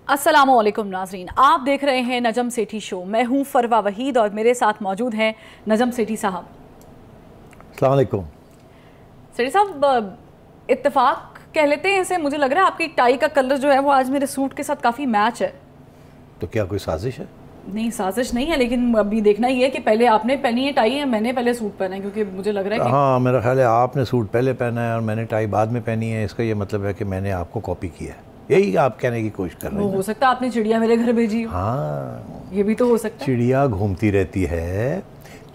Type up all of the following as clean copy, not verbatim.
अस्सलामुअलैकुम नाजरीन, आप देख रहे हैं नजम सेठी शो। मैं हूं फरवा वहीद और मेरे साथ मौजूद हैं नजम सेठी साहब। अस्सलाम वालेकुम। सेठी साहब, इत्तेफाक कह लेते हैं इसे। मुझे लग रहा है आपकी टाई का कलर जो है वो आज मेरे सूट के साथ काफ़ी मैच है। तो क्या कोई साजिश है? नहीं, साजिश नहीं है, लेकिन अभी देखना ही है कि पहले आपने पहनी है टाई है, मैंने पहले सूट पहना है, क्योंकि मुझे लग रहा है कि हाँ, मेरा ख्याल है आपने सूट पहले पहना है और मैंने टाई बाद में पहनी है। इसका ये मतलब है कि मैंने आपको कॉपी किया है, यही आप कहने की कोशिश कर रहे हैं। वो हो सकता है आपने चिड़िया मेरे घर भेजी हो। हाँ, ये भी तो हो सकता है। चिड़िया घूमती रहती है,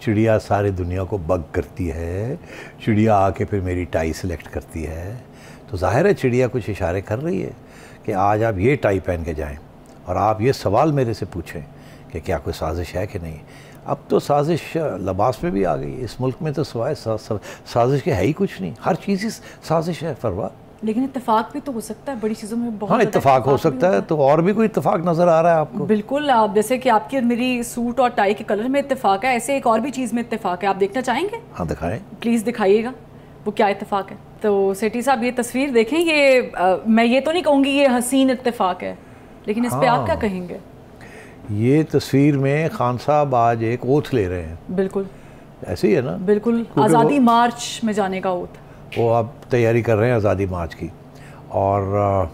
चिड़िया सारी दुनिया को बग करती है, चिड़िया आके फिर मेरी टाई सेलेक्ट करती है। तो जाहिर है चिड़िया कुछ इशारे कर रही है कि आज आप ये टाई पहन के जाएं और आप ये सवाल मेरे से पूछें कि क्या कोई साजिश है कि नहीं। अब तो साजिश लिबास में भी आ गई। इस मुल्क में तो सिवाय साजिश के है ही कुछ नहीं, हर चीज़ ही साजिश है फरवा। लेकिन इत्तेफाक भी तो हो सकता है, बड़ी चीज़ों में बहुत। हाँ, इत्तेफाक हो सकता है। तो और भी कोई इत्तेफाक नज़र आ रहा है आपको? बिल्कुल, आप जैसे कि आपकी और मेरी सूट और टाई के कलर में इत्तेफाक है, ऐसे एक और भी चीज़ में इत्तेफाक है। आप देखना चाहेंगे? हाँ, दिखाएं प्लीज़ दिखाइएगा वो क्या इत्तेफाक है। तो सेठी साहब, ये तस्वीर देखें। ये मैं ये तो नहीं कहूँगी ये हसीन इत्तेफाक है, लेकिन इस पे आप क्या कहेंगे? ये तस्वीर में खान साहब आज एक ओथ ले रहे हैं। बिल्कुल ऐसे ही है ना? बिल्कुल, आज़ादी मार्च में जाने का ओथ। वो अब तैयारी कर रहे हैं आज़ादी मार्च की, और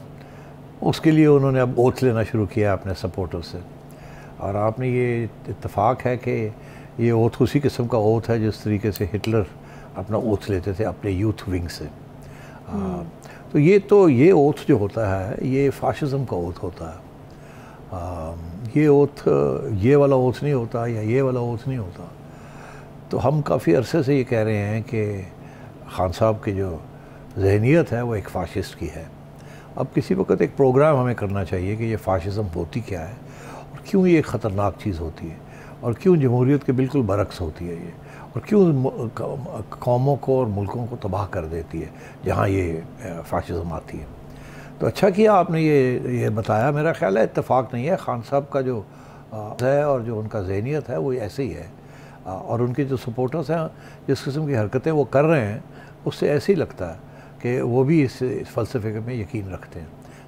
उसके लिए उन्होंने अब ओथ लेना शुरू किया अपने सपोर्टर्स से। और आपने ये इत्तेफाक है कि ये ओथ उसी किस्म का ओथ है जिस तरीके से हिटलर अपना ओथ लेते थे अपने यूथ विंग से। तो ये ओथ जो होता है ये फाशिज़म का ओथ होता है। ये ओथ ये वाला ओथ नहीं होता या ये वाला ओथ नहीं होता। तो हम काफ़ी अरसे से ये कह रहे हैं कि खान साहब की जो जहनीत है वो एक फ़ाशिस्ट की है। अब किसी वक्त एक प्रोग्राम हमें करना चाहिए कि ये फ़ाशिज़म होती क्या है और क्यों ये ख़तरनाक चीज़ होती है और क्यों जमहूरियत के बिल्कुल बरक्स होती है ये, और क्यों कौमों को और मुल्कों को तबाह कर देती है जहाँ ये फ़ाशिज़म आती है। तो अच्छा किया आपने ये बताया। मेरा ख्याल है इत्तेफाक नहीं है, खान साहब का जो है और जो उनका ज़हनीत है वो ऐसे ही है, और उनके जो सपोर्टर्स हैं जिस किस्म की हरकतें वो कर रहे हैं उससे ऐसे ही लगता है कि वो भी इस फ़लसफ़े में यकीन रखते हैं।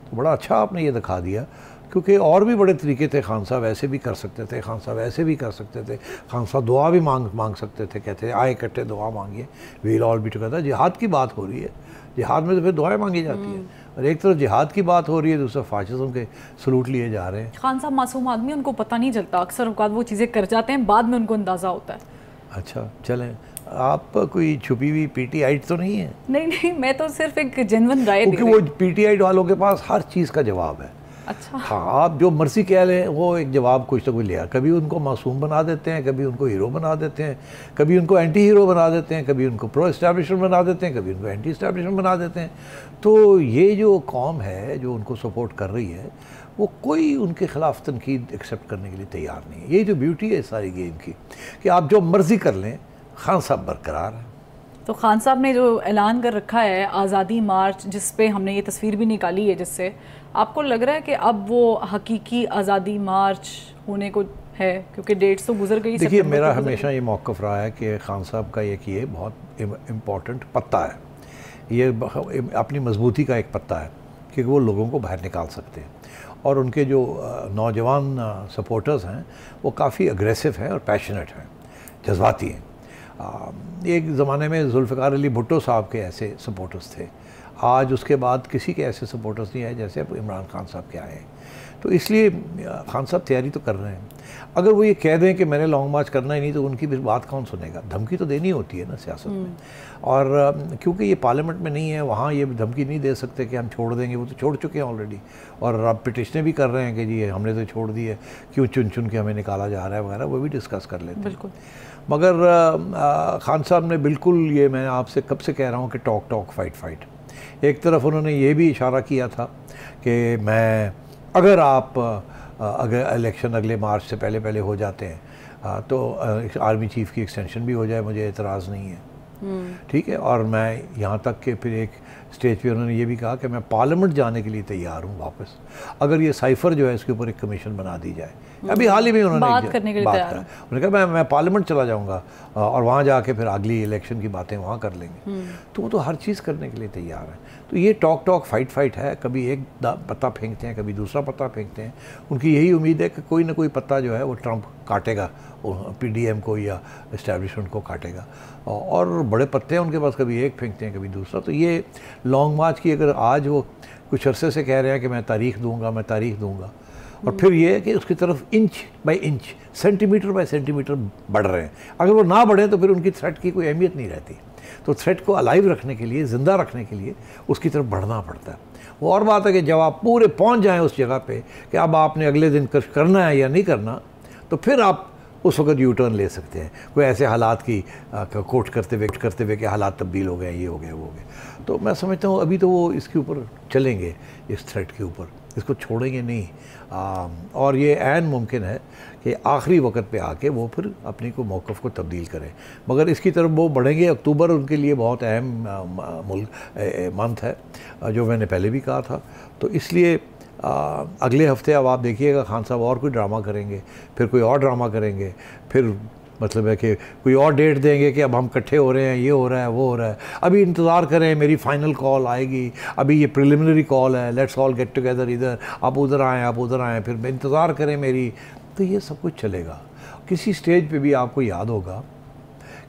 तो बड़ा अच्छा आपने ये दिखा दिया, क्योंकि और भी बड़े तरीके थे। खान साहब ऐसे भी कर सकते थे, खान साहब ऐसे भी कर सकते थे, खान साहब दुआ भी मांग सकते थे। कहते थे आए इकट्ठे दुआ मांगिए, वील ऑल बी टुगेदर। जिहाद की बात हो रही है, जिहाद में तो फिर दुआएं मांगी जाती हैं, और एक तरफ जिहाद की बात हो रही है, दूसरा फाशिज़म के सलूट लिए जा रहे हैं। खान साहब मासूम आदमी, उनको पता नहीं चलता, अक्सर औक़ात वो चीज़ें कर जाते हैं, बाद में उनको अंदाज़ा होता है। अच्छा चलें, आप कोई छुपी हुई पीटीआई तो नहीं है? नहीं, मैं तो सिर्फ एक जेन्युइन राय दे क्योंकि वो पीटीआई वालों के पास हर चीज़ का जवाब है। अच्छा, हाँ, आप जो मर्जी कह लें वो एक जवाब कुछ तो कोई लिया। कभी उनको मासूम बना देते हैं, कभी उनको हीरो बना देते हैं, कभी उनको एंटी हीरो बना देते हैं, कभी उनको प्रो इस्टेब्लिशमेंट बना देते हैं, कभी उनको एंटी इस्टेब्लिशमेंट बना देते हैं। तो ये जो कौम है जो उनको सपोर्ट कर रही है वो कोई उनके ख़िलाफ़ तनकीद एक्सेप्ट करने के लिए तैयार नहीं है। ये जो ब्यूटी है सारी गेम की कि आप जो मर्ज़ी कर लें, खान साहब बरकरार है। तो खान साहब ने जो ऐलान कर रखा है आज़ादी मार्च, जिस पे हमने ये तस्वीर भी निकाली है, जिससे आपको लग रहा है que अब वो हकीकी आज़ादी मार्च होने को है, क्योंकि डेट्स तो गुजर गई। देखिए, मेरा हमेशा ये मौक़िफ़ रहा है कि खान साहब का एक ये बहुत इम्पॉर्टेंट पत्ता है, ये अपनी मजबूती का एक पत्ता है, क्योंकि वो लोगों को बाहर निकाल सकते हैं। और उनके जो नौजवान सपोर्टर्स हैं वो काफ़ी अग्रेसिव हैं और पैशनेट हैं, जज्बाती हैं। एक ज़माने में जुल्फ़िकार अली भुट्टो साहब के ऐसे सपोर्टर्स थे, आज उसके बाद किसी के ऐसे सपोर्टर्स नहीं आए जैसे अब इमरान खान साहब के आए। तो इसलिए खान साहब तैयारी तो कर रहे हैं। अगर वो ये कह दें कि मैंने लॉन्ग मार्च करना ही नहीं, तो उनकी फिर बात कौन सुनेगा? धमकी तो देनी होती है ना सियासत में। और क्योंकि ये पार्लियामेंट में नहीं है, वहाँ ये धमकी नहीं दे सकते कि हम छोड़ देंगे, वो तो छोड़ चुके हैं ऑलरेडी। और अब पिटिशनें भी कर रहे हैं कि जी हमने तो छोड़ दी है, क्यों चुन चुन के हमें निकाला जा रहा है वगैरह, वो भी डिस्कस कर लेते हैं। बिल्कुल। मगर खान साहब ने बिल्कुल, ये मैं आपसे कब से कह रहा हूँ कि टॉक टॉक फाइट फाइट। एक तरफ उन्होंने ये भी इशारा किया था कि मैं अगर इलेक्शन अगले मार्च से पहले हो जाते हैं तो आर्मी चीफ़ की एक्सटेंशन भी हो जाए, मुझे एतराज़ नहीं है। ठीक है। और मैं यहाँ तक कि फिर एक स्टेज पे उन्होंने ये भी कहा कि मैं पार्लियामेंट जाने के लिए तैयार हूँ वापस, अगर ये साइफर जो है इसके ऊपर एक कमीशन बना दी जाए। अभी हाल ही में उन्होंने बात करने के लिए तैयार है। उन्होंने कहा मैं पार्लियामेंट चला जाऊँगा और वहाँ जाके फिर अगली इलेक्शन की बातें वहाँ कर लेंगे। तो वो तो हर चीज़ करने के लिए तैयार है। तो ये टॉक फाइट है, कभी एक पत्ता फेंकते हैं, कभी दूसरा पत्ता फेंकते हैं। उनकी यही उम्मीद है कि कोई ना कोई पत्ता जो है वो ट्रंप काटेगा, पीडीएम को या इस्टेब्लिशमेंट को काटेगा। और बड़े पत्ते हैं उनके पास, कभी एक फेंकते हैं कभी दूसरा। तो ये लॉन्ग मार्च की अगर आज वो कुछ अरसे से कह रहे हैं कि मैं तारीख दूंगा, और फिर ये है कि उसकी तरफ inch by inch, centimetre bye centimetre बढ़ रहे हैं। अगर वो ना बढ़े तो फिर उनकी थ्रेट की कोई अहमियत नहीं रहती। तो थ्रेट को अलाइव रखने के लिए, ज़िंदा रखने के लिए उसकी तरफ बढ़ना पड़ता है। वो और बात है कि जब आप पूरे पहुंच जाएं उस जगह पे कि अब आपने अगले दिन कुछ करना है या नहीं करना, तो फिर आप उस वक्त यू टर्न ले सकते हैं। कोई ऐसे हालात की कोट करते हुए कि हालात तब्दील हो गए, ये हो गया, वो हो गया। तो मैं समझता हूँ अभी तो वो इसके ऊपर चलेंगे, इस थ्रेट के ऊपर, इसको छोड़ेंगे नहीं। और ये ऐन मुमकिन है कि आखिरी वक्त पे आके वो फिर अपनी को मौक़िफ़ को तब्दील करें। मगर इसकी तरफ वो बढ़ेंगे। अक्टूबर उनके लिए बहुत अहम मंथ है, जो मैंने पहले भी कहा था। तो इसलिए अगले हफ्ते अब आप देखिएगा खान साहब और कोई ड्रामा करेंगे, फिर कोई और ड्रामा करेंगे, फिर मतलब है कि कोई और डेट देंगे कि अब हम इकट्ठे हो रहे हैं, ये हो रहा है, वो हो रहा है। अभी इंतज़ार करें, मेरी फ़ाइनल कॉल आएगी, अभी ये प्रिलिमिनरी कॉल है, लेट्स ऑल गेट टुगेदर, इधर आप उधर आएँ, फिर इंतज़ार करें मेरी। तो ये सब कुछ चलेगा। किसी स्टेज पे भी आपको याद होगा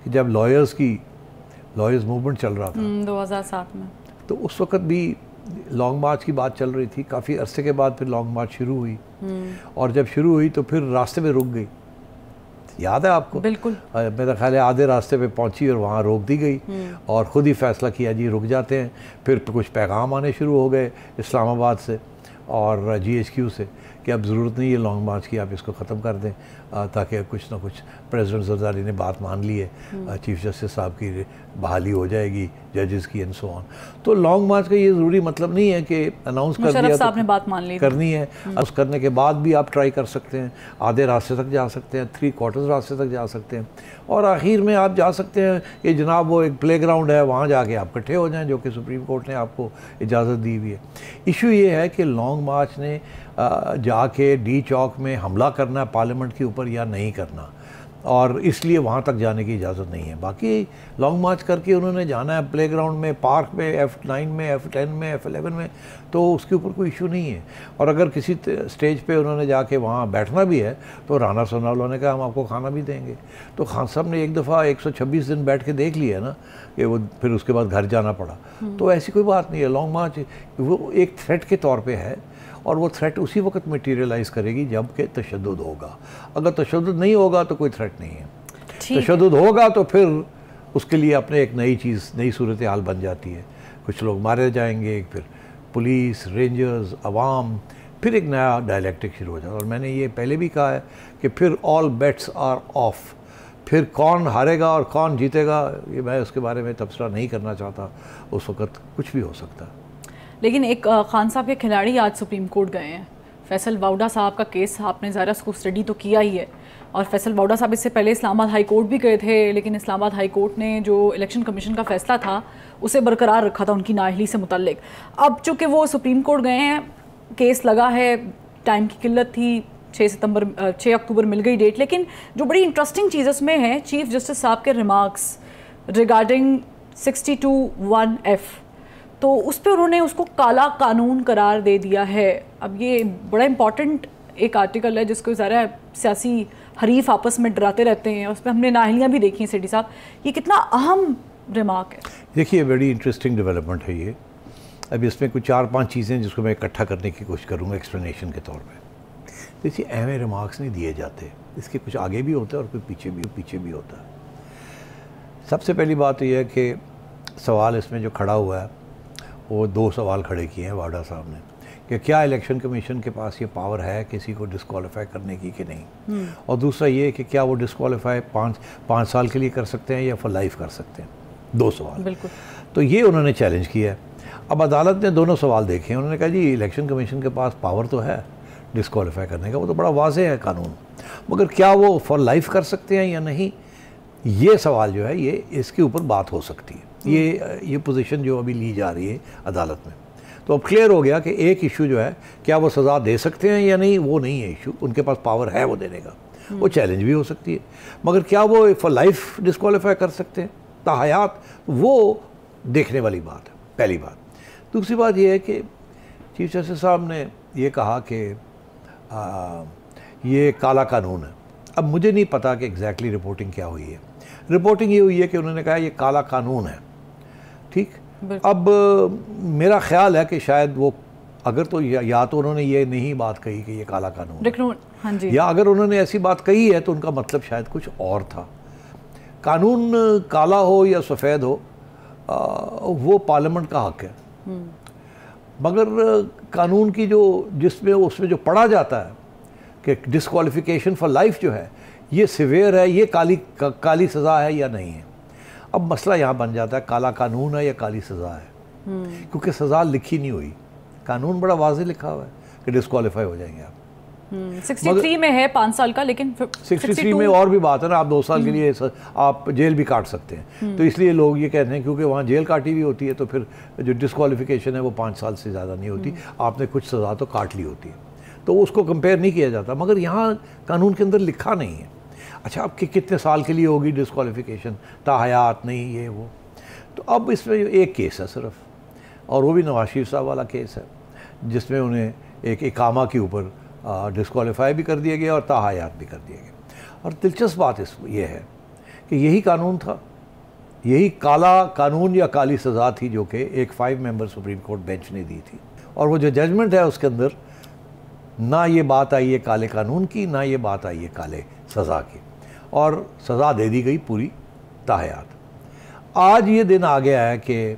कि जब लॉयर्स मूवमेंट चल रहा था 2007 में, तो उस वक्त भी लॉन्ग मार्च की बात चल रही थी। काफ़ी अरसे के बाद फिर लॉन्ग मार्च शुरू हुई, और जब शुरू हुई तो फिर रास्ते में रुक गई। याद है आपको? बिल्कुल। मेरा ख्याल है आधे रास्ते पे पहुंची और वहाँ रोक दी गई, और ख़ुद ही फैसला किया जी रुक जाते हैं। फिर कुछ पैगाम आने शुरू हो गए इस्लामाबाद से और GHQ से कि अब ज़रूरत नहीं है लॉन्ग मार्च की, आप इसको ख़त्म कर दें, ताकि कुछ ना कुछ प्रेसिडेंट जरदारी ने बात मान ली है, चीफ जस्टिस साहब की बहाली हो जाएगी, जजेस की एंड सो ऑन। तो लॉन्ग मार्च का ये ज़रूरी मतलब नहीं है कि अनाउंस कर दिया साहब ने बात मान ली करनी है। उस करने के बाद भी आप ट्राई कर सकते हैं, आधे रास्ते तक जा सकते हैं, 3/4 रास्ते तक जा सकते हैं, और आखिर में आप जा सकते हैं कि जनाब वो एक प्ले ग्राउंड है, वहाँ जाके आप इकट्ठे हो जाएँ, जो कि सुप्रीम कोर्ट ने आपको इजाज़त दी हुई है। इशू ये है कि लॉन्ग मार्च ने जाके डी चौक में हमला करना पार्लियामेंट के ऊपर या नहीं करना, और इसलिए वहाँ तक जाने की इजाज़त नहीं है। बाकी लॉन्ग मार्च करके उन्होंने जाना है प्ले ग्राउंड में, पार्क में, F9 में, F10 में, F11 में, तो उसके ऊपर कोई इशू नहीं है। और अगर किसी स्टेज पे उन्होंने जाके वहाँ बैठना भी है तो राना सोनावाला ने कहा हम आपको खाना भी देंगे। तो खान साहब ने एक दफ़ा 126 दिन बैठ के देख लिया ना कि वो फिर उसके बाद घर जाना पड़ा। तो ऐसी कोई बात नहीं है। लॉन्ग मार्च वो एक थ्रेट के तौर पर है, और वो थ्रेट उसी वक्त मटीरियलाइज़ करेगी जब कि तशद्दुद होगा। अगर तशद्दुद नहीं होगा तो कोई थ्रेट नहीं है। तशद्दुद होगा तो फिर उसके लिए अपने एक नई सूरत हाल बन जाती है। कुछ लोग मारे जाएंगे, फिर पुलिस, रेंजर्स, अवाम, फिर एक नया डायलैक्टिक शुरू हो जाएगा। और मैंने ये पहले भी कहा है कि फिर ऑल बेट्स आर ऑफ। फिर कौन हारेगा और कौन जीतेगा ये मैं उसके बारे में तबसरा नहीं करना चाहता। उस वक्त कुछ भी हो सकता है। लेकिन एक खान साहब के खिलाड़ी आज सुप्रीम कोर्ट गए हैं। फैसल वाउडा साहब का केस आपने ज़रा उसको स्टडी तो किया ही है, और फैसल वाउडा साहब इससे पहले इस्लामाबाद हाई कोर्ट भी गए थे, लेकिन इस्लामाबाद हाई कोर्ट ने जो इलेक्शन कमीशन का फ़ैसला था उसे बरकरार रखा था उनकी नाअहली से मुतल्लिक। अब चूँकि वो सुप्रीम कोर्ट गए हैं, केस लगा है, टाइम की किल्लत थी, 6 अक्टूबर मिल गई डेट। लेकिन जो बड़ी इंटरेस्टिंग चीज़ इसमें है, चीफ जस्टिस साहब के रिमार्क्स रिगार्डिंग 62(1)(f, तो उस पर उन्होंने उसको काला कानून करार दे दिया है। अब ये बड़ा इंपॉर्टेंट एक आर्टिकल है जिसको ज़रा सियासी हरीफ आपस में डराते रहते हैं, उस पर हमने नाअहलियाँ भी देखी हैं। सिटी साहब, ये कितना अहम रिमार्क है? देखिए, बड़ी इंटरेस्टिंग डेवलपमेंट है ये। अब इसमें कुछ 4-5 चीज़ें जिसको मैं इकट्ठा करने की कोशिश करूँगा एक्सप्लेनेशन के तौर पर। देखिए, अहम रिमार्क्स नहीं दिए जाते, इसके कुछ आगे भी होता है और कुछ पीछे भी होता है। सबसे पहली बात तो यह है कि सवाल इसमें जो खड़ा हुआ है वो 2 सवाल खड़े किए हैं वाडा साहब ने कि क्या इलेक्शन कमीशन के पास ये पावर है किसी को डिस्क्वालीफाई करने की कि नहीं, और दूसरा ये कि क्या वो डिस्क्वालीफाई 5 साल के लिए कर सकते हैं या फॉर लाइफ कर सकते हैं। 2 सवाल। बिल्कुल। तो ये उन्होंने चैलेंज किया है। अब अदालत ने दोनों सवाल देखे, उन्होंने कहा जी इलेक्शन कमीशन के पास पावर तो है डिस्क्वालीफाई करने का, वो तो बड़ा वाज़ेह है कानून, मगर क्या वो फॉर लाइफ कर सकते हैं या नहीं, ये सवाल जो है ये इसके ऊपर बात हो सकती है। ये पोजीशन जो अभी ली जा रही है अदालत में, तो अब क्लियर हो गया कि एक इशू जो है क्या वो सज़ा दे सकते हैं या नहीं, वो नहीं है इशू, उनके पास पावर है वो देने का, वो चैलेंज भी हो सकती है, मगर क्या वो फॉर लाइफ डिस्क्वालीफाई कर सकते हैं ताहयात, वो देखने वाली बात है, पहली बात। दूसरी बात ये है कि चीफ जस्टिस साहब ने ये कहा कि ये काला कानून है। अब मुझे नहीं पता कि एग्जैक्टली रिपोर्टिंग क्या हुई है, रिपोर्टिंग ये हुई है कि उन्होंने कहा ये काला कानून है, ठीक। अब मेरा ख्याल है कि शायद वो अगर तो या तो उन्होंने ये नहीं बात कही कि ये काला कानून, हाँ जी, या अगर उन्होंने ऐसी बात कही है तो उनका मतलब शायद कुछ और था। कानून काला हो या सफ़ेद हो वो पार्लियामेंट का हक है, मगर कानून की जो जिसमें उसमें जो पढ़ा जाता है कि डिस्क्वालिफिकेशन फॉर लाइफ जो है ये सिवियर है, ये काली सज़ा है या नहीं है। अब मसला यहाँ बन जाता है काला कानून है या काली सज़ा है, क्योंकि सज़ा लिखी नहीं हुई, कानून बड़ा वाज़ेह लिखा हुआ है कि डिस्क्वालीफाई हो जाएंगे आप। 63 में है 5 साल का, लेकिन 63 में और भी बात है ना, आप 2 साल के लिए आप जेल भी काट सकते हैं, तो इसलिए लोग ये कहते हैं क्योंकि वहाँ जेल काटी हुई होती है तो फिर जो डिस्क्वालिफिकेशन है वो 5 साल से ज़्यादा नहीं होती, आपने कुछ सज़ा तो काट ली होती है, तो उसको कंपेयर नहीं किया जाता। मगर यहाँ कानून के अंदर लिखा नहीं है, अच्छा अब कितने साल के लिए होगी डिस्क्वालिफिकेशन, ताहयात नहीं ये वो। तो अब इसमें एक केस है सिर्फ, और वो भी नवाज शरीफ साहब वाला केस है जिसमें उन्हें एक इकामा के ऊपर डिस्क्वालीफाई भी कर दिया गया और ताहयात भी कर दिया गया। और दिलचस्प बात ये है कि यही कानून था, यही काला कानून या काली सज़ा थी जो कि एक 5 मेंबर सुप्रीम कोर्ट बेंच ने दी थी, और वो जो जजमेंट है उसके अंदर ना ये बात आई है काले कानून की, ना ये बात आई है काले सज़ा की, और सज़ा दे दी गई पूरी ताहयात। आज ये दिन आ गया है कि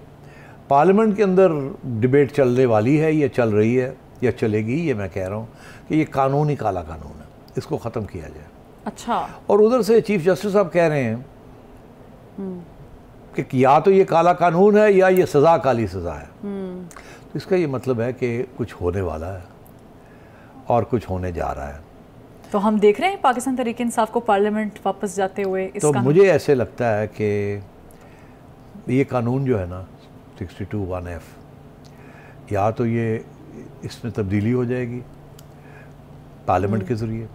पार्लियामेंट के अंदर डिबेट चलने वाली है, या चल रही है या चलेगी, ये मैं कह रहा हूँ कि ये कानून ही काला कानून है, इसको ख़त्म किया जाए। अच्छा, और उधर से चीफ जस्टिस साहब कह रहे हैं कि या तो ये काला कानून है या ये सज़ा काली सज़ा है। तो इसका ये मतलब है कि कुछ होने वाला है और कुछ होने जा रहा है। तो हम देख रहे हैं पाकिस्तान तहरीक इंसाफ को पार्लियामेंट वापस जाते हुए। तो मुझे ऐसे लगता है कि ये कानून जो है ना 62(1)(f), या तो ये इसमें तब्दीली हो जाएगी पार्लियामेंट के ज़रिए,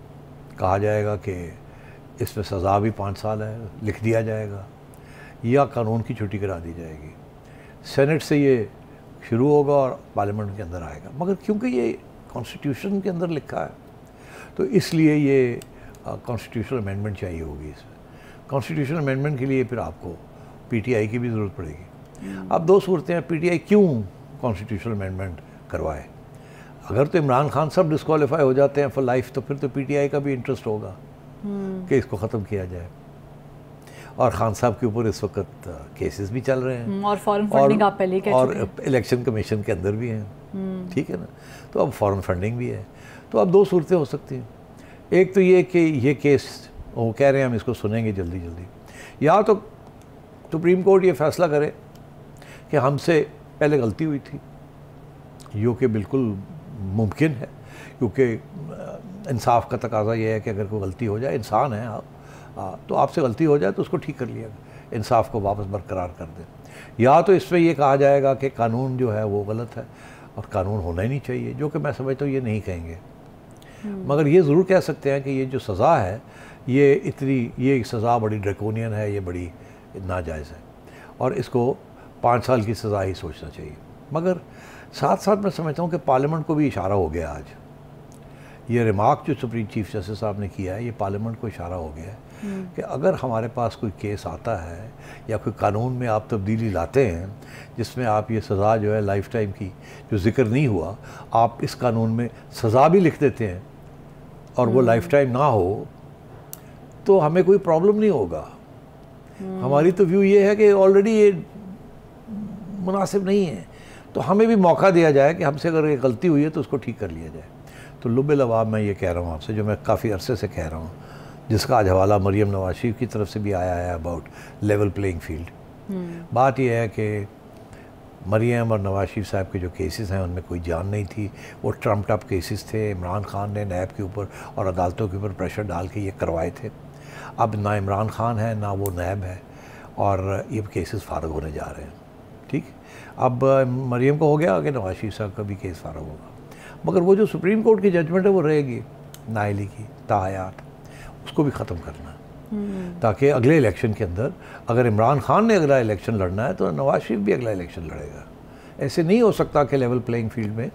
कहा जाएगा कि इसमें सज़ा भी 5 साल है, लिख दिया जाएगा, या कानून की छुट्टी करा दी जाएगी, सेनेट से ये शुरू होगा और पार्लियामेंट के अंदर आएगा। मगर क्योंकि ये कॉन्स्टिट्यूशन के अंदर लिखा है तो इसलिए ये कॉन्स्टिट्यूशनल अमेंडमेंट चाहिए होगी। इसमें कॉन्स्टिट्यूशनल अमेंडमेंट के लिए फिर आपको पीटीआई की भी ज़रूरत पड़ेगी। अब 2 सूरतें हैं, पीटीआई क्यों कॉन्स्टिट्यूशनल अमेंडमेंट करवाए? अगर तो इमरान खान सब डिस्क्वालीफाई हो जाते हैं फॉर लाइफ तो फिर तो पीटीआई का भी इंटरेस्ट होगा कि इसको ख़त्म किया जाए, और खान साहब के ऊपर इस वक्त केसेस भी चल रहे हैं, और फॉरेन फंडिंग आप पहले कह चुके हैं, और इलेक्शन कमीशन के अंदर भी हैं, ठीक है ना, तो अब फॉरेन फंडिंग भी है। तो अब 2 सूरतें हो सकती हैं, एक तो ये कि ये केस वो कह रहे हैं हम इसको सुनेंगे जल्दी जल्दी, या तो सुप्रीम कोर्ट ये फैसला करे कि हमसे पहले गलती हुई थी, जो कि बिल्कुल मुमकिन है, क्योंकि इंसाफ का तकाजा ये है कि अगर कोई गलती हो जाए, इंसान है आप, तो आपसे गलती हो जाए तो उसको ठीक कर लिया, इंसाफ को वापस बरकरार कर दें। या तो इसमें ये कहा जाएगा कि कानून जो है वो गलत है और कानून होना ही नहीं चाहिए, जो कि मैं समझता हूँ ये नहीं कहेंगे, मगर ये ज़रूर कह सकते हैं कि ये जो सज़ा है ये सज़ा बड़ी ड्रैकोनियन है, ये बड़ी नाजायज़ है, और इसको 5 साल की सज़ा ही सोचना चाहिए। मगर साथ साथ मैं समझता हूँ कि पार्लियामेंट को भी इशारा हो गया, आज ये रिमार्क जो सुप्रीम चीफ जस्टिस साहब ने किया है, ये पार्लियामेंट को इशारा हो गया है कि अगर हमारे पास कोई केस आता है या कोई कानून में आप तब्दीली लाते हैं जिसमें आप ये सज़ा जो है लाइफ टाइम की जो जिक्र नहीं हुआ, आप इस कानून में सज़ा भी लिख देते हैं और वो लाइफ टाइम ना हो, तो हमें कोई प्रॉब्लम नहीं होगा। हमारी तो व्यू ये है कि ऑलरेडी ये मुनासिब नहीं है, तो हमें भी मौका दिया जाए कि हमसे अगर ये गलती हुई है तो उसको ठीक कर लिया जाए। तो लुब्बे लवाब मैं ये कह रहा हूँ आपसे, जो मैं काफ़ी अरसे से कह रहा हूँ, जिसका आज हवाला मरियम नवाज शरीफ की तरफ से भी आया है अबाउट लेवल प्लेइंग फील्ड। बात यह है कि मरियम और नवाज शरीफ साहब के जो केसेस हैं उनमें कोई जान नहीं थी, वो ट्रम्प टप केसेस थे, इमरान खान ने नैब के ऊपर और अदालतों के ऊपर प्रेशर डाल के ये करवाए थे। अब ना इमरान खान है ना वो नैब है, और ये केसेस फारग होने जा रहे हैं। ठीक, अब मरीम को हो गया कि नवाज शरीफ साहब का भी केस फारग होगा, मगर वो जो सुप्रीम कोर्ट की जजमेंट है वो रहेगी नाइली की ताहयात, उसको भी ख़त्म करना है, ताकि अगले इलेक्शन के अंदर अगर इमरान खान ने अगला इलेक्शन लड़ना है तो नवाज शरीफ भी अगला इलेक्शन लड़ेगा। ऐसे नहीं हो सकता कि लेवल प्लेइंग फील्ड में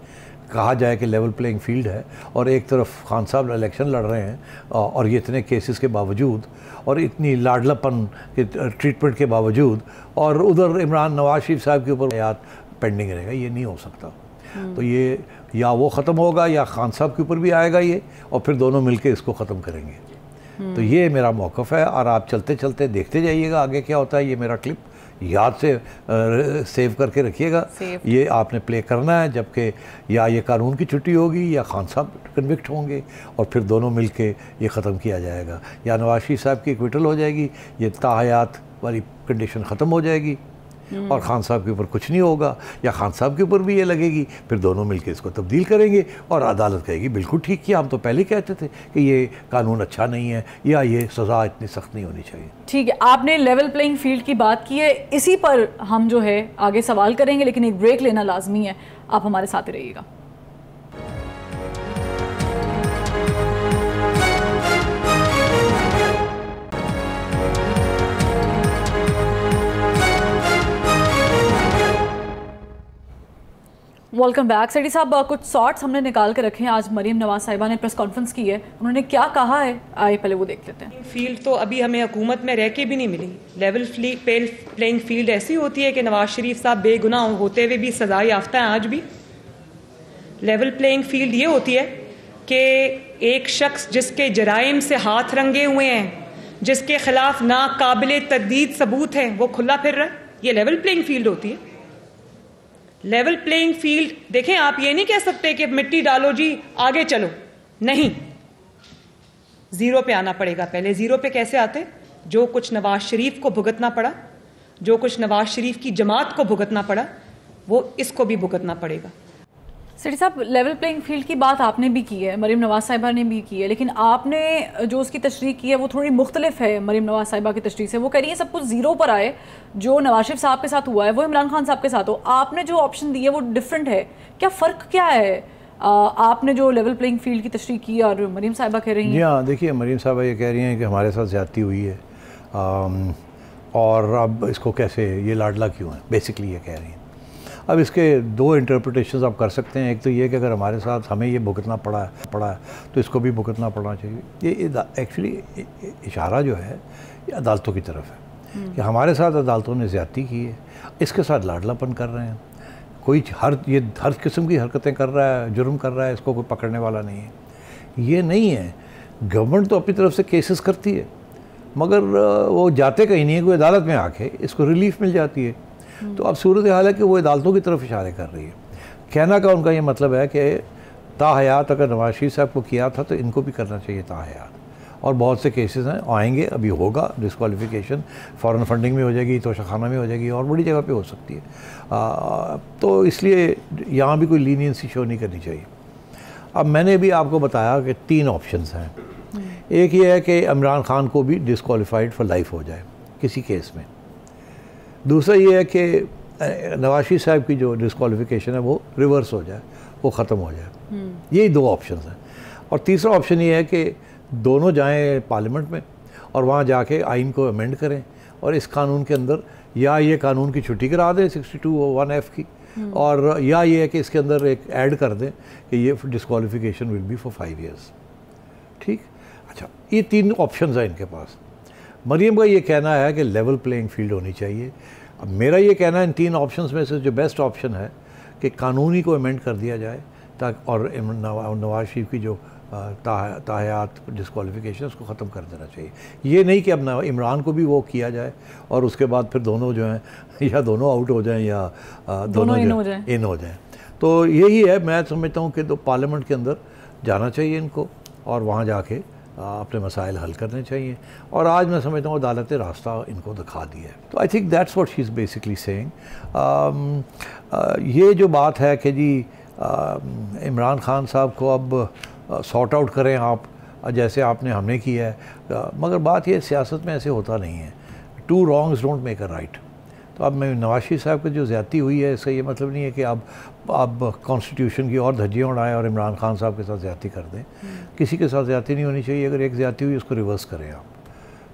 कहा जाए कि लेवल प्लेइंग फील्ड है और एक तरफ खान साहब इलेक्शन लड़ रहे हैं और ये इतने केसेस के बावजूद और इतनी लाडलापन के ट्रीटमेंट के बावजूद, और उधर इमरान नवाज शरीफ साहब के ऊपर याद पेंडिंग रहेगा। ये नहीं हो सकता। तो ये या वो ख़त्म होगा या खान साहब के ऊपर भी आएगा ये, और फिर दोनों मिलके इसको ख़त्म करेंगे। तो ये मेरा मौक़िफ़ है, और आप चलते चलते देखते जाइएगा आगे क्या होता है। ये मेरा क्लिप याद से सेव करके रखिएगा, ये आपने प्ले करना है, जबकि या ये कानून की छुट्टी होगी या खान साहब कन्विक्ट होंगे, और फिर दोनों मिलके ये ख़त्म किया जाएगा, या नवाज शरीफ साहब की एक्विटल हो जाएगी, ये ताहयात वाली कंडीशन ख़त्म हो जाएगी और खान साहब के ऊपर कुछ नहीं होगा, या खान साहब के ऊपर भी ये लगेगी, फिर दोनों मिलकर इसको तब्दील करेंगे और अदालत कहेगी बिल्कुल ठीक किया, हम तो पहले कहते थे कि ये कानून अच्छा नहीं है या ये सज़ा इतनी सख्त नहीं होनी चाहिए। ठीक है, आपने लेवल प्लेइंग फील्ड की बात की है, इसी पर हम जो है आगे सवाल करेंगे, लेकिन एक ब्रेक लेना लाजमी है। आप हमारे साथ रहिएगा। Welcome back. सेठी साहब, कुछ शॉर्ट्स हमने निकाल के रखे हैं। आज मरीम नवाज साहिबा ने प्रेस कॉन्फ्रेंस की है, उन्होंने क्या कहा है, आइए पहले वो देख लेते हैं। फील्ड तो अभी हमें हुकूमत में रह के भी नहीं मिली। लेवल प्लेइंग फील्ड ऐसी होती है कि नवाज शरीफ साहब बेगुनाह होते हुए भी सजा याफ्ता हैं आज भी। लेवल प्लेइंग फील्ड ये होती है कि एक शख्स जिसके जराइम से हाथ रंगे हुए हैं, जिसके खिलाफ नाकाबिले तर्दीद सबूत हैं, वो खुला फिर रहा है, ये लेवल प्लेइंग फील्ड होती है। लेवल प्लेइंग फील्ड देखें, आप ये नहीं कह सकते कि मिट्टी डालो जी आगे चलो, नहीं, जीरो पे आना पड़ेगा। पहले जीरो पे कैसे आते? जो कुछ नवाज शरीफ को भुगतना पड़ा, जो कुछ नवाज शरीफ की जमात को भुगतना पड़ा, वो इसको भी भुगतना पड़ेगा। सेठी साहब, लेवल प्लेइंग फील्ड की बात आपने भी की है, मरीम नवाज साहिबा ने भी की है, लेकिन आपने जो उसकी तशरीह की है वो थोड़ी मुख्तलिफ है मरीम नवाज साहिबा की तशरीह से। वो कह रही है सब कुछ ज़ीरो पर आए, जो नवाज शरीफ साहब के साथ हुआ है वो इमरान खान साहब के साथ हो। आपने जो ऑप्शन दी है वो डिफरेंट है, क्या फ़र्क क्या है? आपने जो लेवल प्लेइंग फील्ड की तशरीह की और मरीम साहिबा कह रही हैं। जी हाँ, देखिए मरीम साहिबा ये कह रही हैं कि हमारे साथ ज़्यादती हुई है और अब इसको कैसे, ये लाडला क्यों है, बेसिकली ये कह रही हैं। अब इसके दो इंटरप्रिटेशंस आप कर सकते हैं। एक तो ये कि अगर हमारे साथ हमें ये भुगतना पड़ा है तो इसको भी भुगतना पड़ना चाहिए। ये एक्चुअली इशारा जो है ये अदालतों की तरफ है कि हमारे साथ अदालतों ने ज़्यादती की है, इसके साथ लाडलापन कर रहे हैं। कोई हर किस्म की हरकतें कर रहा है, जुर्म कर रहा है, इसको कोई पकड़ने वाला नहीं है। ये नहीं है, गवर्नमेंट तो अपनी तरफ से केसेस करती है, मगर वो जाते कहीं नहीं है, कोई अदालत में आके इसको रिलीफ मिल जाती है। तो अब सूरत हाल है कि वो अदालतों की तरफ इशारे कर रही है। कहना का उनका ये मतलब है कि ताहयात अगर नवाज शरीफ साहब को किया था तो इनको भी करना चाहिए ताहयात। और बहुत से केसेस हैं, आएंगे, अभी होगा डिस्क्वालिफिकेशन, फॉरेन फंडिंग में हो जाएगी, तोशाखाना में हो जाएगी, और बड़ी जगह पे हो सकती है। तो इसलिए यहाँ भी कोई लीनियंसी शो नहीं करनी चाहिए। अब मैंने भी आपको बताया कि 3 ऑप्शंस हैं। एक ये है कि इमरान खान को भी डिस्क्वालीफाइड फॉर लाइफ हो जाए किसी केस में। दूसरा ये है कि नवाज शरीफ साहब की जो डिस्क्वालिफिकेशन है वो रिवर्स हो जाए, वो ख़त्म हो जाए। यही 2 ऑप्शंस हैं। और तीसरा ऑप्शन ये है कि दोनों जाएं पार्लियामेंट में और वहाँ जाके आइन को अमेंड करें और इस कानून के अंदर या ये कानून की छुट्टी करा दें 62(1)(f) की, और या ये है कि इसके अंदर एक ऐड कर दें कि ये disqualification will be for 5 years. ठीक, अच्छा, ये 3 ऑप्शन हैं इनके पास। मरीम का ये कहना है कि लेवल प्लेइंग फील्ड होनी चाहिए। अब मेरा ये कहना है इन 3 ऑप्शंस में से जो बेस्ट ऑप्शन है कि कानूनी को अमेंड कर दिया जाए ताकि, और नवाज शरीफ की जो ताहयात डिस्क्वालिफिकेशन उसको ख़त्म कर देना चाहिए। ये नहीं कि अब इमरान को भी वो किया जाए और उसके बाद फिर दोनों जो हैं या दोनों आउट हो जाएं या दोनों इन हो जाएं। तो यही है, मैं समझता हूँ कि तो पार्लियामेंट के अंदर जाना चाहिए इनको और वहाँ जाके अपने मसाइल हल करने चाहिए। और आज मैं समझता हूँ अदालत ने रास्ता इनको दिखा दिया है। तो I think that's what she is basically saying. ये जो बात है कि जी इमरान खान साहब को अब सॉर्ट आउट करें आप, और जैसे आपने हमने किया है। मगर बात ये सियासत में ऐसे होता नहीं है, 2 wrongs don't make a right. तो अब मैं नवाज शरीफ साहब की जो ज़्यादती हुई है, इसका ये मतलब नहीं है कि आप कॉन्स्टिट्यूशन की और धज्जियाँ उड़ाएं और इमरान खान साहब के साथ ज़्यादती कर दें। किसी के साथ ज़्यादती नहीं होनी चाहिए। अगर एक ज़्यादती हुई उसको रिवर्स करें आप।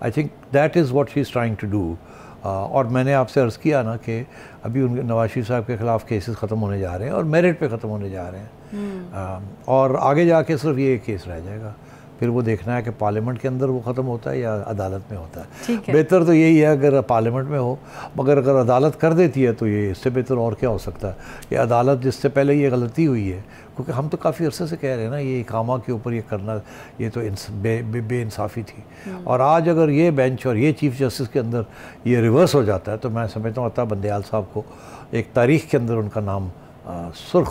I think that is what she is trying to do. और मैंने आपसे अर्ज़ किया ना कि अभी उनके नवाज शरीफ साहब के ख़िलाफ़ केसेस ख़त्म होने जा रहे हैं और मेरिट पे ख़त्म होने जा रहे हैं। और आगे जाके सिर्फ ये एक केस रह जाएगा, फिर वो देखना है कि पार्लियामेंट के अंदर वो ख़त्म होता है या अदालत में होता है। बेहतर तो यही है अगर पार्लियामेंट में हो, मगर अगर अदालत कर देती है तो ये इससे बेहतर और क्या हो सकता है कि अदालत जिससे पहले ये गलती हुई है, क्योंकि हम तो काफ़ी अरसे से कह रहे हैं ना ये इकामा के ऊपर ये करना, ये तो बेइंसाफ़ी थी। और आज अगर ये बेंच और ये चीफ़ जस्टिस के अंदर ये रिवर्स हो जाता है तो मैं समझता हूँ अता बंदयाल साहब को एक तारीख़ के अंदर उनका नाम सुर्ख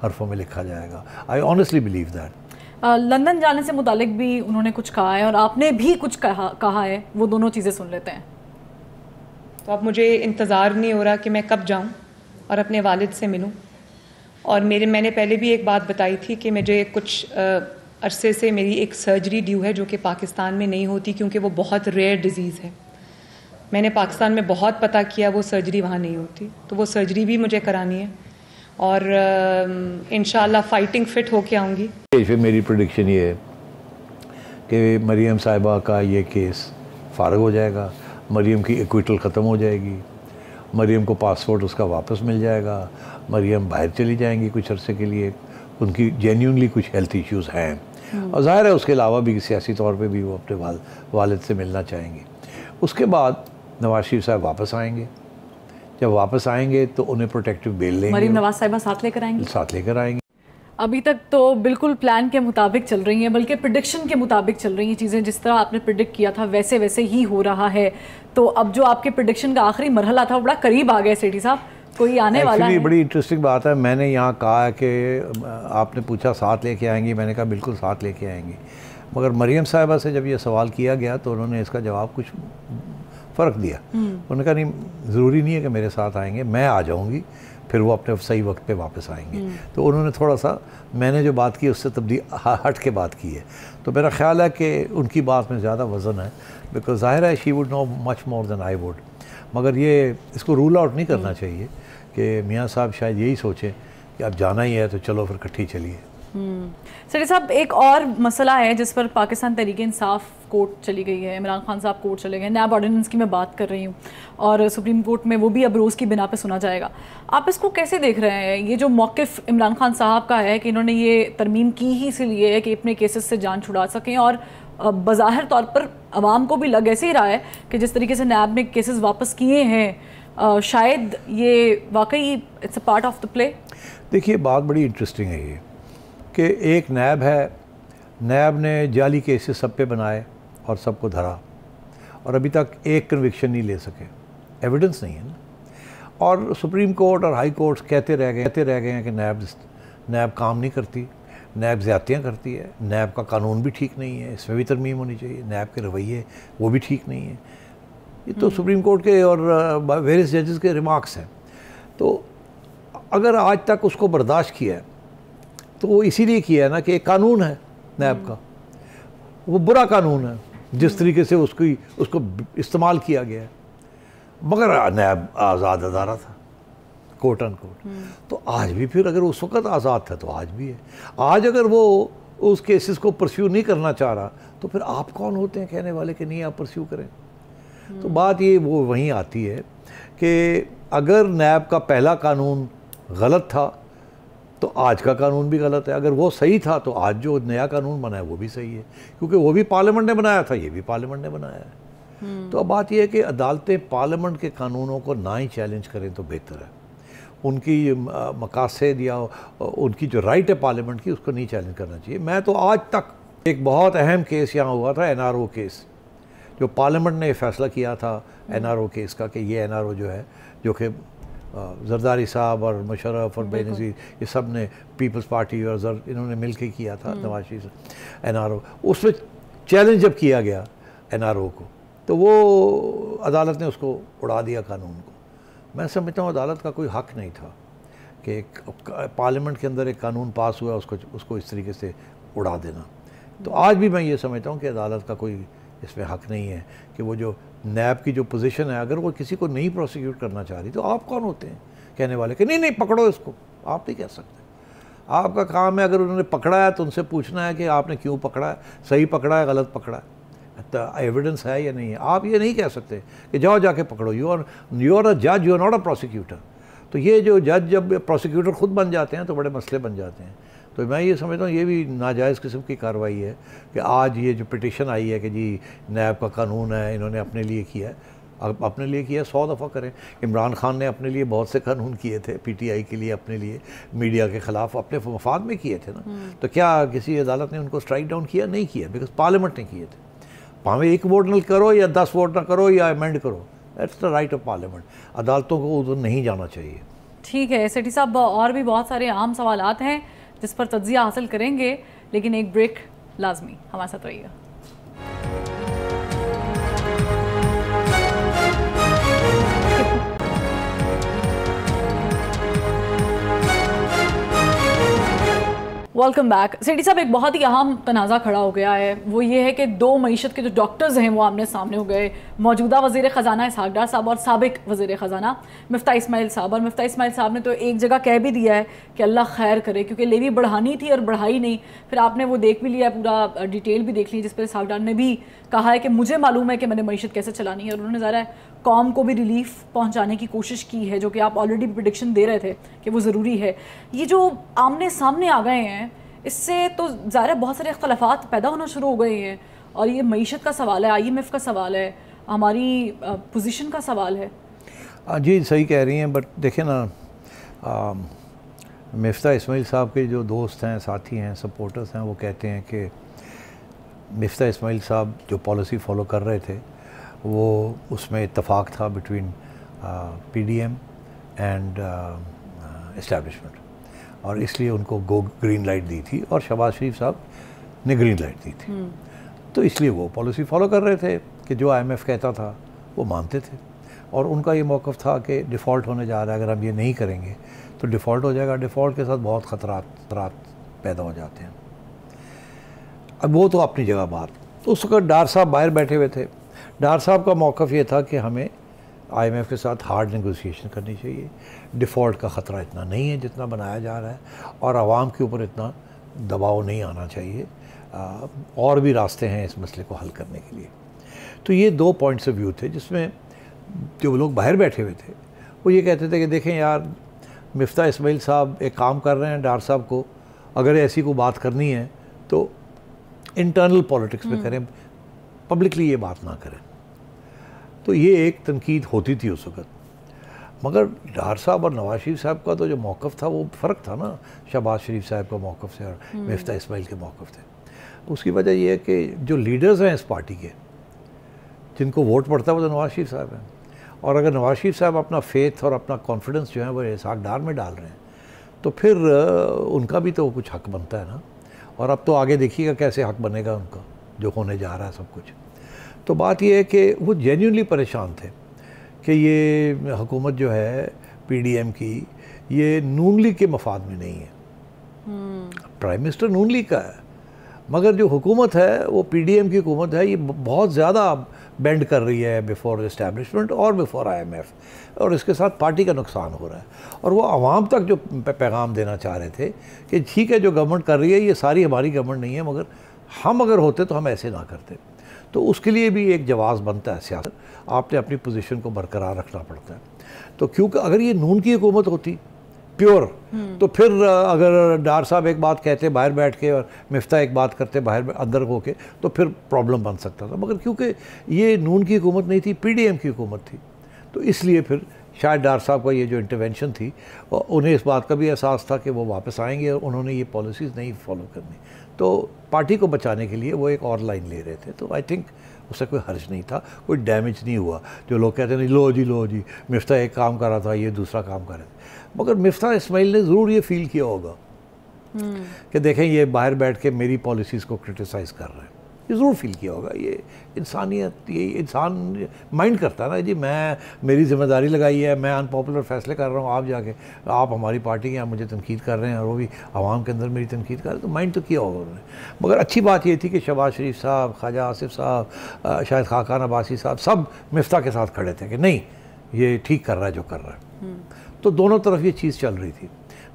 हरफों में लिखा जाएगा। I honestly believe that. London जाने से मुतालिक भी उन्होंने कुछ कहा है और आपने भी कुछ कहा है, वो दोनों चीज़ें सुन लेते हैं। तो अब मुझे इंतज़ार नहीं हो रहा कि मैं कब जाऊं और अपने वालिद से मिलूं। और मैंने पहले भी एक बात बताई थी कि मुझे कुछ अरसे से मेरी एक सर्जरी ड्यू है जो कि पाकिस्तान में नहीं होती क्योंकि वो बहुत रेयर डिजीज़ है। मैंने पाकिस्तान में बहुत पता किया, वो सर्जरी वहाँ नहीं होती, तो वो सर्जरी भी मुझे करानी है और इंशाल्लाह फाइटिंग फिट होके आऊँगी। फिर मेरी प्रेडिक्शन ये है कि मरीम साहिबा का ये केस फ़ारग हो जाएगा, मरीम की एक्विटल ख़त्म हो जाएगी, मरीम को पासपोर्ट उसका वापस मिल जाएगा, मरीम बाहर चली जाएंगी कुछ अरसे के लिए, उनकी जेन्युइनली कुछ हेल्थ इश्यूज़ हैं और ज़ाहिर है उसके अलावा भी सियासी तौर पे भी वो अपने वालिद से मिलना चाहेंगे। उसके बाद नवाज शरीफ साहब वापस आएंगे, जब वापस आएंगे तो उन्हें प्रोटेक्टिव बेल लेंगे, मरीम नवाज साहिबा साथ लेकर आएंगे। अभी तक तो बिल्कुल प्लान के मुताबिक चल रही हैं, बल्कि प्रेडिक्शन के मुताबिक चल रही हैं चीज़ें। जिस तरह आपने प्रेडिक्ट किया था वैसे वैसे ही हो रहा है। तो अब जो आपके प्रेडिक्शन का आखिरी मरहला था वो बड़ा करीब आ गया सेठी साहब, कोई आने वाला है। बड़ी इंटरेस्टिंग बात है, मैंने यहाँ कहा है कि आपने पूछा साथ लेके आएंगी, मैंने कहा बिल्कुल साथ लेके आएंगी। मगर मरीम साहिबा से जब ये सवाल किया गया तो उन्होंने इसका जवाब कुछ फ़र्क दिया। उन्होंने कहा नहीं, ज़रूरी नहीं है कि मेरे साथ आएंगे, मैं आ जाऊँगी, फिर वो अपने सही वक्त पे वापस आएंगे। तो उन्होंने थोड़ा सा मैंने जो बात की उससे तब्दील हट के बात की है। तो मेरा ख्याल है कि उनकी बात में ज़्यादा वज़न है, बिकॉज ज़ाहिर है she would know much more than I would. मगर ये इसको रूल आउट नहीं करना चाहिए कि मियाँ साहब शायद यही सोचें कि अब जाना ही है तो चलो फिर इकट्ठी चलिए। सर साहब, एक और मसला है जिस पर पाकिस्तान तहरीक इंसाफ कोर्ट चली गई है, इमरान खान साहब कोर्ट चले गए, नैब ऑर्डिनेंस की मैं बात कर रही हूँ और सुप्रीम कोर्ट में वो भी अब रोज़ की बिना पे सुना जाएगा। आप इसको कैसे देख रहे हैं? ये जो मौक़िफ़ इमरान खान साहब का है कि इन्होंने ये तरमीम की ही इसलिए है कि अपने केसेस से जान छुड़ा सकें, और बज़ाहिर तौर पर आवाम को भी लग ऐसे ही रहा है कि जिस तरीके से नैब ने केसेस वापस किए हैं, शायद ये वाकई it's a part of the play. देखिए, बात बड़ी इंटरेस्टिंग है ये कि एक नैब है, नैब ने जाली केसेस सब पे बनाए और सबको धरा और अभी तक एक कन्विक्शन नहीं ले सके, एविडेंस नहीं है ना। और सुप्रीम कोर्ट और हाई कोर्ट कहते रह गए हैं कि नैब काम नहीं करती, नैब ज़्यादतियाँ करती है, नैब का कानून भी ठीक नहीं है, इसमें भी तरमीम होनी चाहिए, नैब के रवैये वो भी ठीक नहीं है। ये तो सुप्रीम कोर्ट के और वेरियस जजेस के रिमार्क्स हैं। तो अगर आज तक उसको बर्दाश्त किया है तो वो इसीलिए किया है ना कि एक कानून है नैब का, वो बुरा कानून है जिस तरीके से उसको इस्तेमाल किया गया है। मगर नैब आज़ाद अदारा था, कोर्ट एंड कोर्ट। तो आज भी फिर अगर उस वक़्त आज़ाद था तो आज भी है। आज अगर वो उस केसेस को परस्यू नहीं करना चाह रहा तो फिर आप कौन होते हैं कहने वाले कि नहीं आप परस्यू करें? तो बात ये वो वहीं आती है कि अगर नैब का पहला कानून गलत था तो आज का कानून भी गलत है, अगर वो सही था तो आज जो नया कानून बना है वो भी सही है, क्योंकि वो भी पार्लियामेंट ने बनाया था, ये भी पार्लियामेंट ने बनाया है। तो अब बात यह है कि अदालतें पार्लियामेंट के कानूनों को ना ही चैलेंज करें तो बेहतर है। उनकी मकासद या उनकी जो राइट है पार्लियामेंट की, उसको नहीं चैलेंज करना चाहिए। मैं तो आज तक एक बहुत अहम केस यहाँ हुआ था, NRO केस, जो पार्लियामेंट ने फैसला किया था NRO केस का कि ये NRO जो है, जो कि जरदारी साहब और मुशर्रफ और बेनज़ीर ये सब ने, पीपल्स पार्टी और इन्होंने मिल के किया था नवाज शरीफ से NRO, उसमें चैलेंज जब किया गया NRO को तो वो अदालत ने उसको उड़ा दिया कानून को। मैं समझता हूँ अदालत का कोई हक नहीं था कि पार्लियामेंट के अंदर एक कानून पास हुआ उसको इस तरीके से उड़ा देना। तो आज भी मैं ये समझता हूँ कि अदालत का कोई इसमें हक नहीं है कि वो जो नैब की जो पोजीशन है, अगर वो किसी को नहीं प्रोसिक्यूट करना चाह रही तो आप कौन होते हैं कहने वाले कि नहीं नहीं पकड़ो इसको? आप नहीं कह सकते। आपका काम है अगर उन्होंने पकड़ा है तो उनसे पूछना है कि आपने क्यों पकड़ा है, सही पकड़ा है गलत पकड़ा है, एविडेंस है या नहीं है। आप ये नहीं कह सकते कि जाओ जाके पकड़ो। यू आर अ जज, you are not a prosecutor. तो ये जो जज जब प्रोसिक्यूटर खुद बन जाते हैं तो बड़े मसले बन जाते हैं। तो मैं ये समझता हूँ ये भी नाजायज़ किस्म की कार्रवाई है कि आज ये जो पिटिशन आई है कि जी नैब का कानून है, इन्होंने अपने लिए किया है। अब अपने लिए किया 100 दफ़ा करें। इमरान खान ने अपने लिए बहुत से कानून किए थे, PTI के लिए, अपने लिए, मीडिया के ख़िलाफ़, अपने मफाद में किए थे ना। तो क्या किसी अदालत ने उनको स्ट्राइक डाउन किया? नहीं किया, बिकॉज पार्लियामेंट ने किए थे। भावें एक वोट न करो या 10 वोट ना करो या अमेंड करो, that's the right of parliament. अदालतों को उधर नहीं जाना चाहिए। ठीक है सेठी साहब, और भी बहुत सारे आम सवालात हैं जिस पर तज्जिया हासिल करेंगे, लेकिन एक ब्रेक लाजमी, हमारे साथ रहिएगा। Welcome back. सेठी साहब, एक बहुत ही अहम तनाज़ा खड़ा हो गया है, वो ये है कि दो मईशत के जो डॉक्टर्स हैं वो आमने सामने हो गए। मौजूदा वज़ीर ख़जाना इसहाक़ डार साहब और साबिक वज़ीर ख़जाना मिफ्ता इस्माइल साहब। और मिफ्ता इस्माइल साहब ने तो एक जगह कह भी दिया है कि अल्लाह खैर करे, क्योंकि लेवी बढ़ानी थी और बढ़ाई नहीं। फिर आपने वो देख भी लिया, पूरा डिटेल भी देख ली, जिस पर इसहाक़ डार ने भी कहा है कि मुझे मालूम है कि मैंने मईशत कैसे चलानी है। और उन्होंने ज़रा कौम को भी रिलीफ पहुँचाने की कोशिश की है, जो कि आप ऑलरेडी प्रेडिक्शन दे रहे थे कि वो ज़रूरी है। ये जो आमने सामने आ गए हैं, इससे तो ज़ाहिर बहुत सारे इख्तलाफात पैदा होना शुरू हो गए हैं। और ये मईशत का सवाल है, IMF का सवाल है, हमारी पोजीशन का सवाल है। जी सही कह रही हैं, बट देखें ना, मिफ्ता इस्माइल साहब के जो दोस्त हैं, साथी हैं, सपोर्टर्स हैं, वो कहते हैं कि मिफ्ता इस्माइल साहब जो पॉलिसी फॉलो कर रहे थे वो उसमें इत्तफाक था बिटवीन PDM एंड इस्टेब्लिशमेंट, और इसलिए उनको ग्रीन लाइट दी थी और शहबाज शरीफ साहब ने ग्रीन लाइट दी थी। तो इसलिए वो पॉलिसी फॉलो कर रहे थे कि जो IMF कहता था वो मानते थे। और उनका ये मौक़िफ़ था कि डिफ़ॉल्ट होने जा रहा है, अगर हम ये नहीं करेंगे तो डिफ़ॉल्ट हो जाएगा। डिफ़ॉल्ट के साथ बहुत ख़तरात पैदा हो जाते हैं। अब वो तो अपनी जगह बात। उस वक्त डार साहब बाहर बैठे हुए थे। डार साहब का मौक़िफ़ ये था कि हमें IMF के साथ हार्ड नेगोशिएशन करनी चाहिए। डिफ़ॉल्ट का ख़तरा इतना नहीं है जितना बनाया जा रहा है, और आवाम के ऊपर इतना दबाव नहीं आना चाहिए। और भी रास्ते हैं इस मसले को हल करने के लिए। तो ये दो पॉइंट्स ऑफ व्यू थे, जिसमें जो लोग बाहर बैठे हुए थे वो ये कहते थे कि देखें यार, मिफ्ता इस्माइल साहब एक काम कर रहे हैं, डार साहब को अगर ऐसी को बात करनी है तो इंटरनल पॉलिटिक्स में करें, पब्लिकली ये बात ना करें। तो ये एक तनकीद होती थी उस वक्त। मगर डार साहब और नवाज शरीफ साहब का तो जो मौक़िफ़ था वो फ़र्क था ना शहबाज शरीफ साहब का मौक़िफ़ से और मिफ्ता इस्माइल के मौक़िफ़ थे। उसकी वजह यह है कि जो लीडर्स हैं इस पार्टी के, जिनको वोट पड़ता है वो तो नवाज शरीफ साहब हैं। और अगर नवाज शरीफ साहब अपना फेथ और अपना कॉन्फिडेंस जो है वो इसहाक़ डार में डाल रहे हैं, तो फिर उनका भी तो कुछ हक़ बनता है ना। और अब तो आगे देखिएगा कैसे हक़ बनेगा उनका, जो होने जा रहा है सब कुछ। तो बात यह है कि वो जेन्युइनली परेशान थे कि ये हुकूमत जो है PDM की, ये नून लीग के मफाद में नहीं है। प्राइम मिनिस्टर नून लीग का है, मगर जो हुकूमत है वो PDM की हुकूमत है। ये बहुत ज़्यादा बेंड कर रही है बिफोर इस्टेब्लिशमेंट और बिफोर IMF, और इसके साथ पार्टी का नुकसान हो रहा है। और वो आवाम तक जो पैगाम देना चाह रहे थे कि ठीक है जो गवर्नमेंट कर रही है ये सारी हमारी गवर्नमेंट नहीं है, मगर हम अगर होते तो हम ऐसे ना करते। तो उसके लिए भी एक जवाज़ बनता है सियासत, आपने अपनी पोजीशन को बरकरार रखना पड़ता है। तो क्योंकि अगर ये नून की हुकूमत होती प्योर, तो फिर अगर डार साहब एक बात कहते बाहर बैठ के और मिफ्ता एक बात करते बाहर अंदर होके, तो फिर प्रॉब्लम बन सकता था। मगर क्योंकि ये नून की हुकूमत नहीं थी, PDM की हुकूमत थी, तो इसलिए फिर शायद डार साहब का ये जो इंटरवेंशन थी, उन्हें इस बात का भी एहसास था कि वो वापस आएंगे और उन्होंने ये पॉलिसीज़ नहीं फॉलो करनी। तो पार्टी को बचाने के लिए वो एक और लाइन ले रहे थे। तो आई थिंक उससे कोई हर्ज नहीं था, कोई डैमेज नहीं हुआ। जो लोग कहते हैं लो जी मिफ्ता एक काम कर रहा था, ये दूसरा काम कर रहे थे, मगर मिफ्ता इस्माइल ने ज़रूर ये फील किया होगा कि देखें ये बाहर बैठ के मेरी पॉलिसीज़ को क्रिटिसाइज़ कर रहे हैं। ये ज़रूर फील किया होगा। ये इंसानियत, ये इंसान माइंड करता है ना जी, मेरी जिम्मेदारी लगाई है, मैं अनपॉपुलर फैसले कर रहा हूँ, आप जाके आप हमारी पार्टी के आप मुझे तनकीद कर रहे हैं और वो भी आवाम के अंदर मेरी तनकीद कर रहे हैं, तो माइंड तो किया होगा उन्होंने। मगर अच्छी बात ये थी कि शहबाज शरीफ साहब, ख्वाजा आसिफ साहब, शायद खाकान अब्बासी साहब, सब मिफ्ता के साथ खड़े थे कि नहीं ये ठीक कर रहा है जो कर रहा है। तो दोनों तरफ ये चीज़ चल रही थी।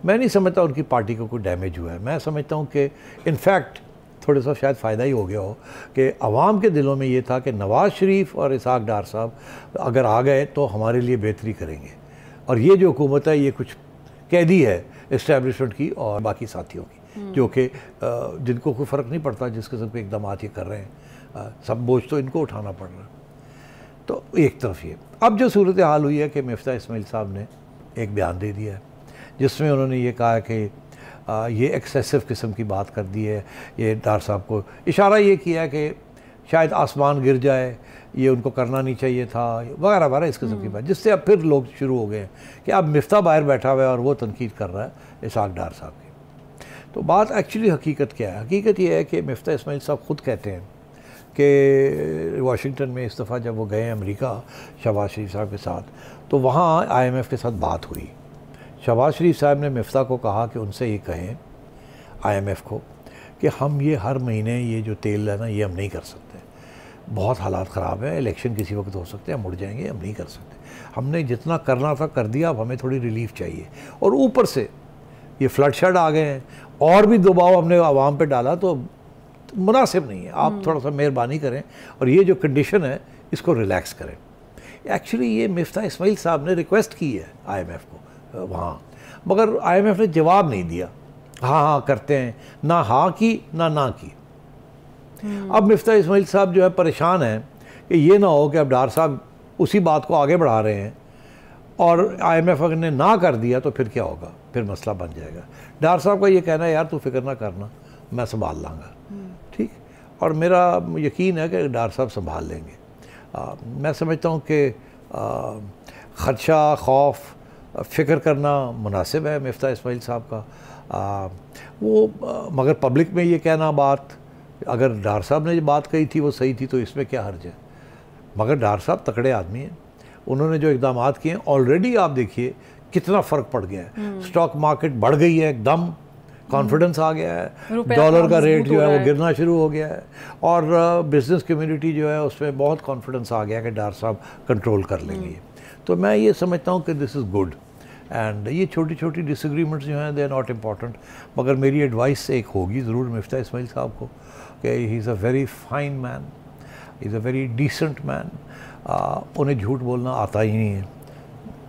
मैं नहीं समझता उनकी पार्टी को कोई डैमेज हुआ है। मैं समझता हूँ कि इनफैक्ट थोड़ा सा शायद फ़ायदा ही हो गया हो कि अवाम के दिलों में ये था कि नवाज़ शरीफ और इसहाक डार साहब अगर आ गए तो हमारे लिए बेहतरी करेंगे, और ये जो हुकूमत है ये कुछ कैदी है इस्टेब्लिशमेंट की और बाकी साथियों की, जो कि जिनको कोई फ़र्क नहीं पड़ता जिस किस्म के इकदाम ये कर रहे हैं, सब बोझ तो इनको उठाना पड़ रहा है। तो एक तरफ ये, अब जो सूरत हाल हुई है कि मिफ्ता इस्माइल साहब ने एक बयान दे दिया है जिसमें उन्होंने ये कहा कि ये एक्सेसिव किस्म की बात कर दी है। ये डार साहब को इशारा ये किया है कि शायद आसमान गिर जाए, ये उनको करना नहीं चाहिए था, वगैरह वगैरह इस किस्म की बात, जिससे अब फिर लोग शुरू हो गए हैं कि अब मिफ्ता बाहर बैठा हुआ है और वो तनकीद कर रहा है इसहाक डार साहब की। तो बात एक्चुअली हकीकत क्या है? हकीकत ये है कि मिफ्ता इस्माइल साहब ख़ुद कहते हैं कि वाशिंगटन में इस दफ़ा जब वो गए अमेरिका शहबाज शरीफ साहब के साथ, तो वहाँ IMF के साथ बात हुई। शहबाज शरीफ साहब ने मिफ्ता को कहा कि उनसे ये कहें IMF को कि हम ये हर महीने ये जो तेल है ना ये हम नहीं कर सकते, बहुत हालात ख़राब है, इलेक्शन किसी वक्त हो सकते हैं, हम मुड़ जाएंगे, हम नहीं कर सकते, हमने जितना करना था कर दिया, अब हमें थोड़ी रिलीफ चाहिए। और ऊपर से ये फ्लड शड आ गए हैं और भी दबाव हमने आवाम पे डाला, तो मुनासिब नहीं है, आप थोड़ा सा मेहरबानी करें और ये जो कंडीशन है इसको रिलैक्स करें। एक्चुअली ये मिफ्ता इस्माइल साहब ने रिक्वेस्ट की है IMF को वहाँ, मगर IMF ने जवाब नहीं दिया, हाँ हाँ करते हैं, ना हाँ की ना की। अब मिफ्ता इस्माइल साहब जो है परेशान हैं कि ये ना हो कि अब डार साहब उसी बात को आगे बढ़ा रहे हैं और IMF अगर ने ना कर दिया तो फिर क्या होगा, फिर मसला बन जाएगा। डार साहब का ये कहना है यार तू फिक्र ना करना, मैं संभाल लाँगा, ठीक, और मेरा यकीन है कि डार साहब संभाल लेंगे। मैं समझता हूँ कि ख़दशा, खौफ, फ़िक्र करना मुनासिब है मिफ्ता इस्माइल साहब का। मगर पब्लिक में ये कहना बात, अगर डार साहब ने जो बात कही थी वो सही थी तो इसमें क्या हर्ज है। मगर डार साहब तकड़े आदमी हैं, उन्होंने जो इक़दाम किए हैं ऑलरेडी आप देखिए कितना फ़र्क पड़ गया है। स्टॉक मार्केट बढ़ गई है, एकदम कॉन्फिडेंस आ गया है, डॉलर का रेट जो है वो गिरना शुरू हो गया है, और बिज़नेस कम्युनिटी जो है उसमें बहुत कॉन्फिडेंस आ गया कि डार साहब कंट्रोल कर लेंगे। तो मैं ये समझता हूँ कि दिस इज़ गुड, एंड ये छोटी छोटी डिसएग्रीमेंट्स जो हैं दे आर नॉट इम्पॉर्टेंट। मगर मेरी एडवाइस एक होगी ज़रूर मिफ्ता इस्माइल साहब को कि he is a very fine man, he is a very decent man. उन्हें झूठ बोलना आता ही नहीं है,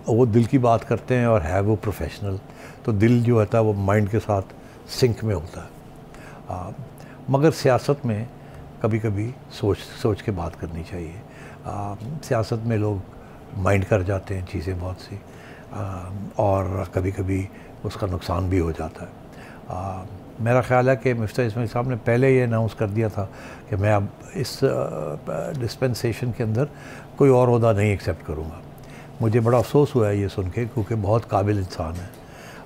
वो दिल की बात करते हैं और है वो प्रोफेशनल, तो दिल जो होता है वो माइंड के साथ सिंक में होता है। मगर सियासत में कभी कभी सोच के बात करनी चाहिए। सियासत में लोग माइंड कर जाते हैं चीज़ें बहुत सी, और कभी कभी उसका नुकसान भी हो जाता है। मेरा ख़्याल है कि मिफ्ता इस्माइल साहब ने पहले ये अनाउंस कर दिया था कि मैं अब इस डिस्पेंसेशन के अंदर कोई और ओहदा नहीं एक्सेप्ट करूँगा। मुझे बड़ा अफसोस हुआ है ये सुन के, क्योंकि बहुत काबिल इंसान है,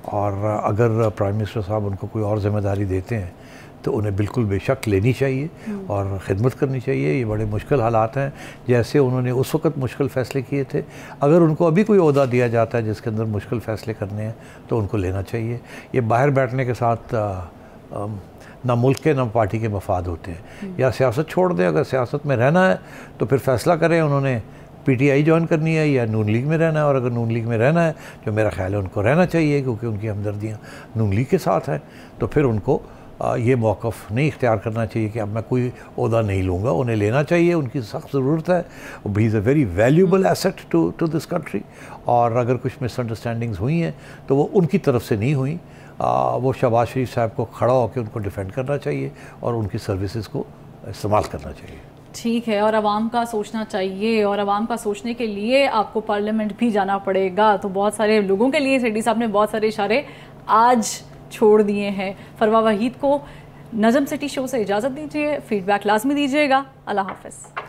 और अगर प्राइम मिनिस्टर साहब उनको कोई और ज़िम्मेदारी देते हैं तो उन्हें बिल्कुल बेशक लेनी चाहिए और ख़िदमत करनी चाहिए। ये बड़े मुश्किल हालात हैं, जैसे उन्होंने उस वक़्त मुश्किल फ़ैसले किए थे, अगर उनको अभी कोई ओहदा दिया जाता है जिसके अंदर मुश्किल फ़ैसले करने हैं तो उनको लेना चाहिए। ये बाहर बैठने के साथ ना मुल्क के ना पार्टी के मफाद होते हैं। या सियासत छोड़ दें, अगर सियासत में रहना है तो फिर फ़ैसला करें उन्होंने PTI ज्वाइन करनी है या नून लीग में रहना है, और अगर नून लीग में रहना है जो मेरा ख्याल है उनको रहना चाहिए क्योंकि उनकी हमदर्दियाँ नून लीग के साथ हैं, तो फिर उनको ये मौक़िफ़ नहीं इख्तियार करना चाहिए कि अब मैं कोई ओहदा नहीं लूँगा। उन्हें लेना चाहिए, उनकी सख्त ज़रूरत है, he is a very valuable asset to this country. और अगर कुछ मिसअंडरस्टैंडिंग्स हुई हैं तो वो उनकी तरफ से नहीं हुई, वो शहबाज शरीफ साहब को खड़ा होकर उनको डिफेंड करना चाहिए और उनकी सर्विसेज को इस्तेमाल करना चाहिए। ठीक है, और आवाम का सोचना चाहिए, और आवाम का सोचने के लिए आपको पार्लियामेंट भी जाना पड़ेगा। तो बहुत सारे लोगों के लिए सेठी साहब ने बहुत सारे इशारे आज छोड़ दिए हैं। फरवा वहीद को नज़म सिटी शो से इजाज़त दीजिए, फीडबैक लाजमी दीजिएगा। अल्लाह हाफ़िज़।